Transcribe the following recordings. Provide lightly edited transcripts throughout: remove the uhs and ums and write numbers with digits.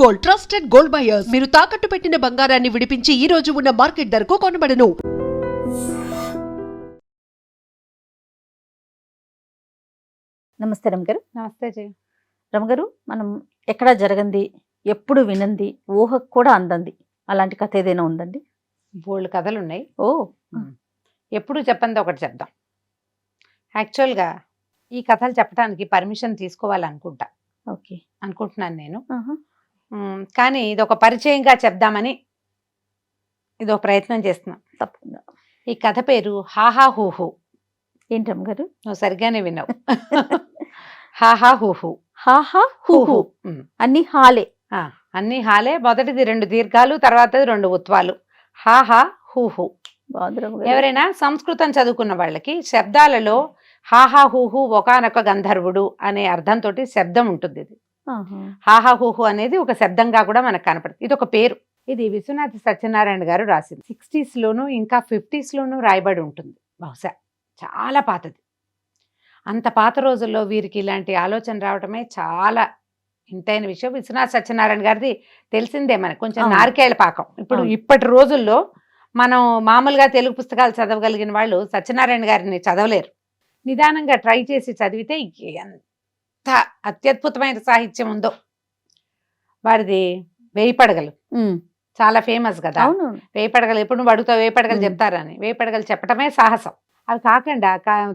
Gold, trusted gold buyers. మీరు తాకట్టు పెట్టిన బంగారాన్ని విడిపించి ఈ రోజు ఉన్న మార్కెట్ ధరకు కొనబడను. నమస్తే రమగారు. నమస్తే జయ. రమగారు, మనం ఎక్కడ జరగంది, ఎప్పుడు వినంది, ఊహకు కూడా అందంది అలాంటి కథ ఏదైనా ఉందండి? బోల్డ్ కథలు ఉన్నాయి. ఓ, ఎప్పుడు చెప్పండి ఒకటి చెప్దాం. యాక్చువల్గా ఈ కథలు చెప్పడానికి పర్మిషన్ తీసుకోవాలనుకుంటా, ఓకే, అనుకుంటున్నాను నేను. కానీ ఇది ఒక పరిచయంగా చెప్దామని ఇది ఒక ప్రయత్నం చేస్తున్నాం. తప్పకుండా. ఈ కథ పేరు హాహా హూహు. ఏంటి రమగారు? నువ్వు సరిగ్గానే విన్నావు. హాహా హూహు. హాహా హూహు. అన్ని హాలే. అన్ని హాలే. మొదటిది 2 దీర్ఘాలు, తర్వాతది 2 ఉత్వాలు. హాహా హూహు. ఎవరైనా సంస్కృతం చదువుకున్న వాళ్ళకి శబ్దాలలో హాహా హూహు ఒకానొక గంధర్వుడు అనే అర్థంతో శబ్దం ఉంటుంది. ఇది హాహా హూహు అనేది ఒక శబ్దంగా కూడా మనకు కనపడుతుంది. ఇది ఒక పేరు. ఇది విశ్వనాథ సత్యనారాయణ గారు రాసింది. 60s లోను ఇంకా 50s లోను రాయబడి ఉంటుంది. బహుశా చాలా పాతది. అంత పాత రోజుల్లో వీరికి ఇలాంటి ఆలోచన రావటమే చాలా ఇంతైన విషయం. విశ్వనాథ సత్యనారాయణ గారిది తెలిసిందే మనకు, కొంచెం నారికేళ్ల పాకం. ఇప్పటి రోజుల్లో మనం మామూలుగా తెలుగు పుస్తకాలు చదవగలిగిన వాళ్ళు సత్యనారాయణ గారిని చదవలేరు. నిదానంగా ట్రై చేసి చదివితే ఎంత అత్యద్భుతమైన సాహిత్యం ఉందో. వారిది 1000 పడగలు చాలా ఫేమస్ కదా. 1000 పడగలు ఎప్పుడు నువ్వు అడుగుతావు 1000 పడగలు చెప్తారని. 1000 పడగలు చెప్పటమే సాహసం. అవి కాకుండా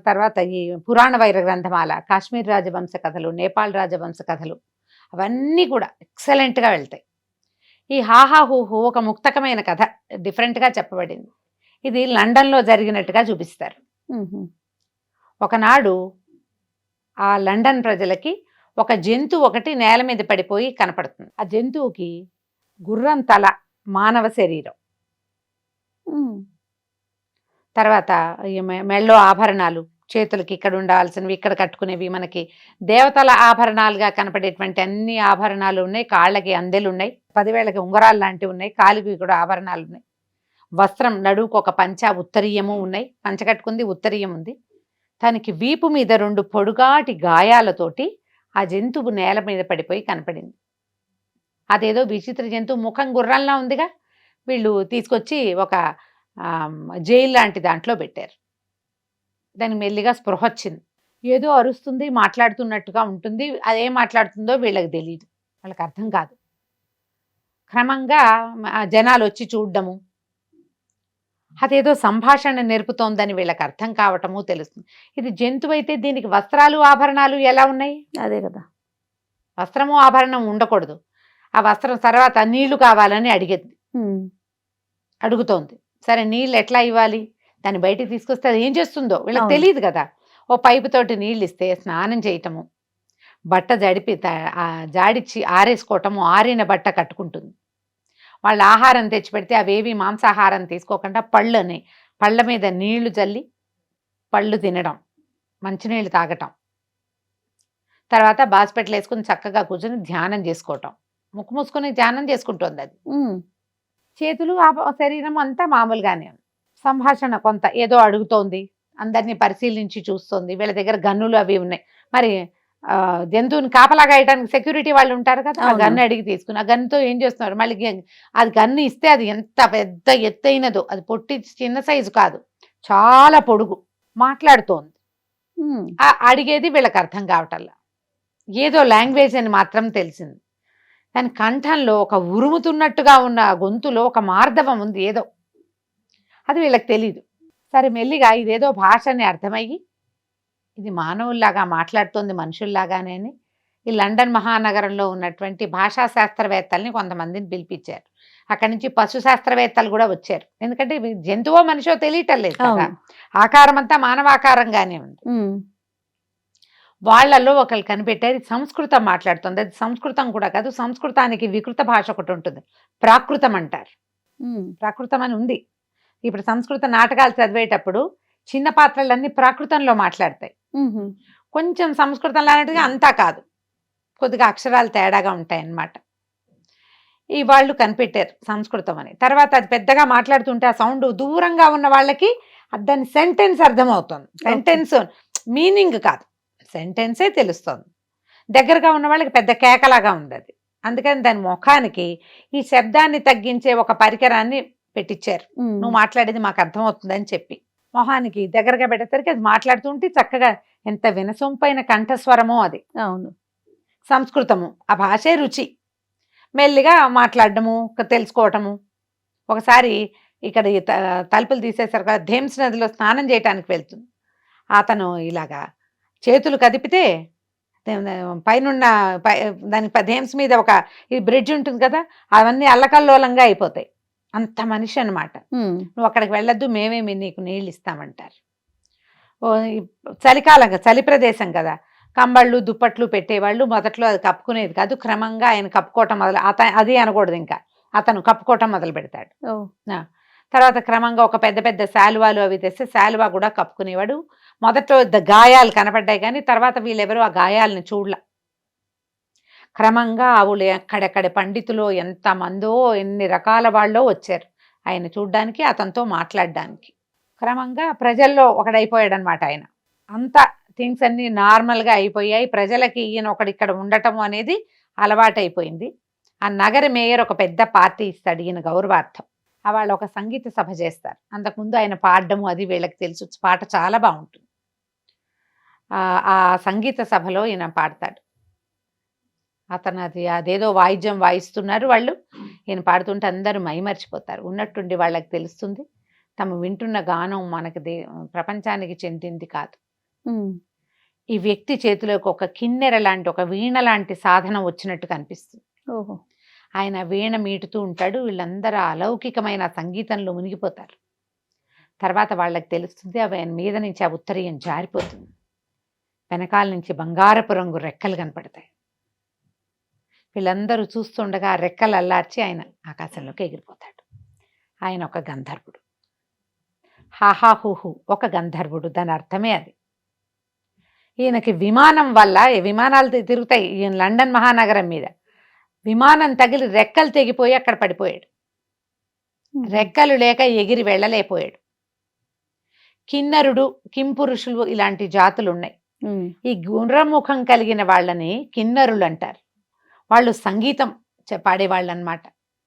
తర్వాత ఈ పురాణ వైర గ్రంథమాల, కాశ్మీర్ రాజవంశ కథలు, నేపాల్ రాజవంశ కథలు, అవన్నీ కూడా ఎక్సలెంట్గా వెళ్తాయి. ఈ హాహా హూహు ఒక ముక్తకమైన కథ, డిఫరెంట్గా చెప్పబడింది. ఇది లండన్లో జరిగినట్టుగా చూపిస్తారు. ఒకనాడు ఆ లండన్ ప్రజలకి ఒక జంతువు ఒకటి నేల మీద పడిపోయి కనపడుతుంది. ఆ జంతువుకి గుర్రం తల, మానవ శరీరం, తర్వాత మెళ్ళో ఆభరణాలు, చేతులకి ఇక్కడ ఉండాల్సినవి ఇక్కడ కట్టుకునేవి, మనకి దేవతల ఆభరణాలుగా కనపడేటువంటి అన్ని ఆభరణాలు ఉన్నాయి. కాళ్ళకి అందెలు ఉన్నాయి, 10 వేలకి ఉంగరాలు లాంటివి ఉన్నాయి, కాలికి కూడా ఆభరణాలు ఉన్నాయి. వస్త్రం, నడువుకు ఒక పంచ, ఉత్తరీయము ఉన్నాయి. పంచ కట్టుకుంది, ఉత్తరీయం ఉంది. తనకి వీపు మీద 2 పొడుగాటి గాయాలతోటి ఆ జంతువు నేల మీద పడిపోయి కనపడింది. అదేదో విచిత్ర జంతువు, ముఖం గుర్రంలా ఉందిగా. వీళ్ళు తీసుకొచ్చి ఒక జైలు లాంటి దాంట్లో పెట్టారు. దానికి మెల్లిగా స్పృహ వచ్చింది. ఏదో అరుస్తుంది, మాట్లాడుతున్నట్టుగా ఉంటుంది. అదేం మాట్లాడుతుందో వీళ్ళకి తెలియదు, వాళ్ళకి అర్థం కాదు. క్రమంగా జనాలు వచ్చి చూడడము, అదేదో సంభాషణ నేర్పుతోందని వీళ్ళకి అర్థం కావటము తెలుస్తుంది. ఇది జంతువు అయితే దీనికి వస్త్రాలు ఆభరణాలు ఎలా ఉన్నాయి? అదే కదా, వస్త్రము ఆభరణం ఉండకూడదు. ఆ వస్త్రం తర్వాత నీళ్లు కావాలని అడుగుతోంది. సరే, నీళ్ళు ఎట్లా ఇవ్వాలి? దాన్ని బయటికి తీసుకొస్తే అది ఏం చేస్తుందో వీళ్ళకి తెలియదు కదా. ఓ పైపు తోటి నీళ్ళు ఇస్తే స్నానం చేయటము, బట్ట జాడిచ్చి ఆరేసుకోవటము, ఆరిన బట్ట కట్టుకుంటుంది. వాళ్ళు ఆహారం తెచ్చిపెడితే అవేవి మాంసాహారం తీసుకోకుండా పళ్ళ మీద నీళ్లు చల్లి పళ్ళు తినడం, మంచినీళ్ళు తాగటం, తర్వాత బాస్పెట్లు వేసుకుని చక్కగా కూర్చొని ధ్యానం చేసుకోవటం. ముక్కు మూసుకొని ధ్యానం చేసుకుంటుంది అది. చేతులు, శరీరం అంతా మామూలుగానే ఉంది. సంభాషణ కొంత ఏదో అడుగుతోంది, అందరినీ పరిశీలించి చూస్తోంది. వీళ్ళ దగ్గర గన్నులు అవి ఉన్నాయి. మరి జంతువుని కాపలాగా వేయడానికి సెక్యూరిటీ వాళ్ళు ఉంటారు కదా, ఆ గన్ను అడిగి తీసుకుని ఆ గన్నుతో ఏం చేస్తున్నారు? మళ్ళీ అది గన్ను ఇస్తే అది ఎంత పెద్ద ఎత్తైనదో, అది పొట్టి చిన్న సైజు కాదు, చాలా పొడుగు. మాట్లాడుతోంది, అడిగేది వీళ్ళకి అర్థం కావటల్లా. ఏదో లాంగ్వేజ్ అని మాత్రం తెలిసింది. దాని కంఠంలో ఒక ఉరుముతున్నట్టుగా ఉన్న గొంతులో ఒక మార్ధవం ఉంది ఏదో, అది వీళ్ళకి తెలీదు. సరే, మెల్లిగా ఇదేదో భాష అని అర్థమయ్యి ఇది మానవుల్లాగా మాట్లాడుతోంది, మనుషుల్లాగానే అని ఈ లండన్ మహానగరంలో ఉన్నటువంటి భాషా శాస్త్రవేత్తల్ని కొంతమందిని పిలిపించారు. అక్కడి నుంచి పశు శాస్త్రవేత్తలు కూడా వచ్చారు. ఎందుకంటే జంతువో మనిషో తెలియటం లేదు కదా, ఆకారం అంతా మానవాకారంగానే ఉంది. వాళ్ళల్లో ఒకళ్ళు కనిపెట్టారు, సంస్కృతం మాట్లాడుతుంది. అది సంస్కృతం కూడా కాదు, సంస్కృతానికి వికృత భాష ఒకటి ఉంటుంది, ప్రాకృతం అంటారు. ప్రాకృతం అని ఉంది. ఇప్పుడు సంస్కృత నాటకాలు చదివేటప్పుడు చిన్న పాత్రలన్నీ ప్రాకృతంలో మాట్లాడతాయి. కొంచెం సంస్కృతంలో అన్నట్టుగా అంతా కాదు, కొద్దిగా అక్షరాలు తేడాగా ఉంటాయి అన్నమాట. ఈ వాళ్ళు కనిపెట్టారు సంస్కృతం అని. తర్వాత అది పెద్దగా మాట్లాడుతుంటే ఆ సౌండ్ దూరంగా ఉన్న వాళ్ళకి దాని సెంటెన్స్ అర్థమవుతుంది. సెంటెన్స్ మీనింగ్ కాదు, సెంటెన్సే తెలుస్తుంది. దగ్గరగా ఉన్న వాళ్ళకి పెద్ద కేకలాగా ఉంది అది. అందుకని దాని ముఖానికి ఈ శబ్దాన్ని తగ్గించే ఒక పరికరాన్ని పెట్టించారు. నువ్వు మాట్లాడేది మాకు అర్థమవుతుందని చెప్పి మొహానికి దగ్గరగా పెట్టేసరికి అది మాట్లాడుతుంటే చక్కగా ఎంత వినసొంపైన కంఠస్వరమో అది. అవును, సంస్కృతము, ఆ భాషే రుచి. మెల్లిగా మాట్లాడటము, తెలుసుకోవటము. ఒకసారి ఇక్కడ తలుపులు తీసేసారు కదా, థేమ్స్ నదిలో స్నానం చేయటానికి వెళ్తుంది. అతను ఇలాగా చేతులు కదిపితే పైనున్న దాని థేమ్స్ మీద ఒక ఈ బ్రిడ్జ్ ఉంటుంది కదా, అవన్నీ అల్లకల్లోలంగా అయిపోతాయి. అంత మనిషి అనమాట. నువ్వు అక్కడికి వెళ్ళొద్దు, మేమేమి నీకు నీళ్ళు ఇస్తామంటారు. చలికాలం, చలి ప్రదేశం కదా, కంబళ్ళు దుప్పట్లు పెట్టేవాళ్ళు. మొదట్లో అది కప్పుకునేది కాదు, క్రమంగా ఆయన కప్పుకోవటం అది అనకూడదు, ఇంకా అతను కప్పుకోవటం మొదలు పెడతాడు. తర్వాత క్రమంగా ఒక పెద్ద పెద్ద శాలువాలు అవి తెస్తే శాలువా కూడా కప్పుకునేవాడు. మొదట్లో గాయాలు కనపడ్డాయి, కానీ తర్వాత వీళ్ళెవరూ ఆ గాయాలను చూడల. క్రమంగా ఆవులు ఎక్కడెక్కడ పండితులు ఎంతమందో ఎన్ని రకాల వాళ్ళో వచ్చారు ఆయన చూడ్డానికి, అతనితో మాట్లాడడానికి. క్రమంగా ప్రజల్లో ఒకడైపోయాడు అనమాట ఆయన. అంతా థింగ్స్ అన్ని నార్మల్గా అయిపోయాయి. ప్రజలకి ఈయన ఒకడు ఇక్కడ ఉండటం అనేది అలవాటైపోయింది. ఆ నగర మేయర్ ఒక పెద్ద పార్టీ ఇస్తాడు ఈయన గౌరవార్థం. వాళ్ళు ఒక సంగీత సభ చేస్తారు. అంతకుముందు ఆయన పాడడము అది వీళ్ళకి తెలుసు, పాట చాలా బాగుంటుంది. ఆ సంగీత సభలో ఈయన పాడతాడు. అతను అదేదో వాయిద్యం వాయిస్తున్నారు వాళ్ళు, ఈయన పాడుతుంటే అందరూ మైమర్చిపోతారు. ఉన్నట్టుండి వాళ్ళకి తెలుస్తుంది తమ వింటున్న గానం మనకి ప్రపంచానికి చెందింది కాదు. ఈ వ్యక్తి చేతిలోకి ఒక కిన్నెర లాంటి, ఒక వీణ లాంటి సాధనం వచ్చినట్టు కనిపిస్తుంది. ఓహో, ఆయన వీణ మీటుతూ ఉంటాడు. వీళ్ళందరూ అలౌకికమైన సంగీతంలో మునిగిపోతారు. తర్వాత వాళ్ళకి తెలుస్తుంది ఆయన మీద నుంచి ఆ ఉత్తరీయం జారిపోతుంది. వెనకాల నుంచి బంగారపు రంగు రెక్కలు కనపడతాయి. వీళ్ళందరూ చూస్తుండగా ఆ రెక్కలు అల్లార్చి ఆయన ఆకాశంలోకి ఎగిరిపోతాడు. ఆయన ఒక గంధర్వుడు. హాహాహుహు, ఒక గంధర్వుడు, దాని అర్థమే అది. ఈయనకి విమానం వల్ల, విమానాలు తిరుగుతాయి ఈయన లండన్ మహానగరం మీద, విమానం తగిలి రెక్కలు తెగిపోయి అక్కడ పడిపోయాడు. రెక్కలు లేక ఎగిరి వెళ్ళలేకపోయాడు. కిన్నరుడు, కింపురుషులు ఇలాంటి జాతులు ఉన్నాయి. ఈ గుండ్రముఖం కలిగిన వాళ్ళని కిన్నరులు అంటారు. వాళ్ళు సంగీతం పాడేవాళ్ళు అనమాట.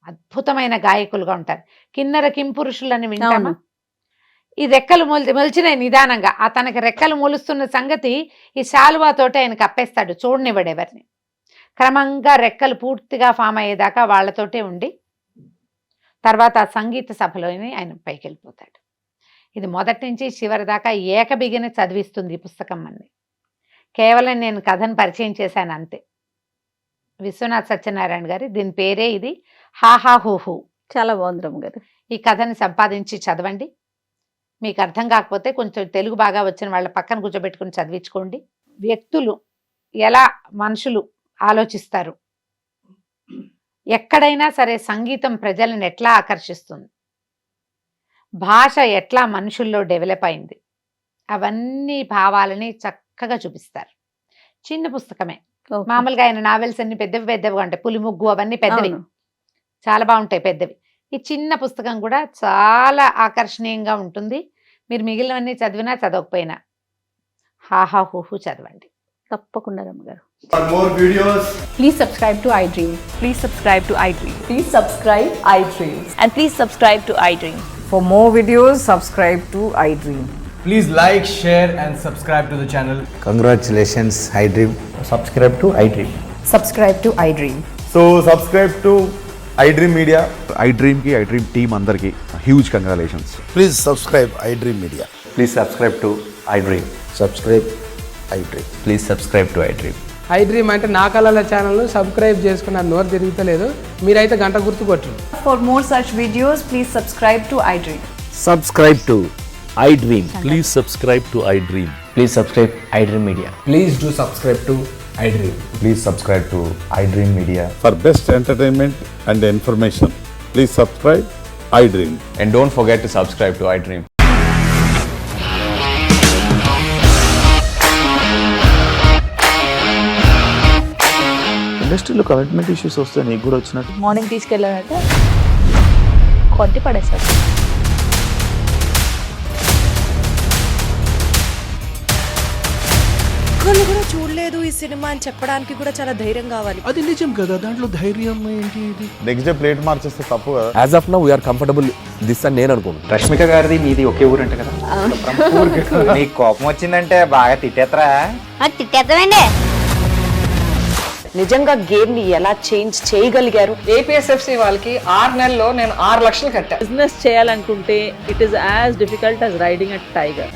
అద్భుతమైన గాయకులుగా ఉంటారు. కిన్నర కింపురుషులని వింటామా? ఈ రెక్కలు మొలిచినాయి నిదానంగా. తనకి రెక్కలు మొలుస్తున్న సంగతి ఈ శాలువాతోటి ఆయన కప్పేస్తాడు, చూడనివ్వడు ఎవరిని. క్రమంగా రెక్కలు పూర్తిగా ఫామ్ అయ్యేదాకా వాళ్ళతోటే ఉండి తర్వాత ఆ సంగీత సభలోని ఆయన పైకి వెళ్ళిపోతాడు. ఇది మొదటి నుంచి చివరి దాకా ఏకబిగిన చదివిస్తుంది ఈ పుస్తకం అన్ని. కేవలం నేను కథను పరిచయం చేశాను అంతే. విశ్వనాథ్ సత్యనారాయణ గారి దీని పేరే ఇది, హాహాహుహు. చాలా బాగుంది రమ్మ గారు. ఈ కథని సంపాదించి చదవండి. మీకు అర్థం కాకపోతే కొంచెం తెలుగు బాగా వచ్చిన వాళ్ళ పక్కన కూర్చోబెట్టుకుని చదివించుకోండి. వ్యక్తులు ఎలా మనుషులు ఆలోచిస్తారు, ఎక్కడైనా సరే సంగీతం ప్రజలను ఎట్లా ఆకర్షిస్తుంది, భాష ఎట్లా మనుషుల్లో డెవలప్ అయింది, అవన్నీ భావాలని చక్కగా చూపిస్తారు. చిన్న పుస్తకమే. మామూలుగా ఆయన నావెల్స్ అన్ని పెద్దవి పెద్దవిగా ఉంటాయి, పులిముగ్గు అవన్నీ పెద్దవి, చాలా బాగుంటాయి పెద్దవి. ఈ చిన్న పుస్తకం కూడా చాలా ఆకర్షణీయంగా ఉంటుంది. మీరు మిగిలినవన్నీ చదివినా చదవకపోయినా హాహాహుహు చదవండి తప్పకుండా రమ్మగారు. For more videos, Please subscribe to iDream. Please subscribe to iDream. Please subscribe iDream. And please subscribe to iDream. For more videos, subscribe to iDream. please like, share and subscribe to the channel. Congratulations, iDream. Subscribe to iDream. Subscribe to iDream. So subscribe to iDream Media. iDream ki iDream team andarki huge congratulations. Please subscribe iDream Media. Please subscribe to iDream. Subscribe iDream. Please subscribe to iDream. iDream అంటే నా కళల ఛానల్ను subscribe చేసుకున్న నోరు తిరుగుతలేదు, మీరైతే గంట గుర్తు కొట్టండి. For more such videos, please subscribe to iDream. Subscribe to iDream. Please subscribe to iDream. Please subscribe iDream Media. Please do subscribe to iDream. Please subscribe to iDream Media. For best entertainment and information, please subscribe iDream. And don't forget to subscribe to iDream. ఇండస్ట్రీలో commitment issues వస్తే నీకు కూడా వచ్చినట్టు morning తీసుకెళ్ళాలంటే కొట్టి పడేసాడు. ఒక్కళ్ళు కూడా చూడలేదు ఈ సినిమా అని చెప్పడానికి కూడా చాలా ధైర్యం కావాలి. అది నిజం కదా, దాంట్లో ధైర్యం ఏంటి? ఇది నెక్స్ట్ డే ప్లేట్ మార్చేస్తే తప్పు కదా. As of now we are comfortable this అని నేను అనుకుంటున్నాను. రష్మిక గారిది మీది ఒకే ఊరంట కదా. నీకు కోపం వచ్చిందంటే బాగా తిట్టేత్తరా? తిట్టేద్దామండి. నిజంగా గేమ్ ని ఎలా చేంజ్ చేయగలిగారు? ఏపీఎస్ఎఫ్సి వాళ్ళకి 6 నెలల్లో నేను 6 లక్షలు కట్టా. బిజినెస్ చేయాలనుకుంటే it is as difficult as riding a tiger.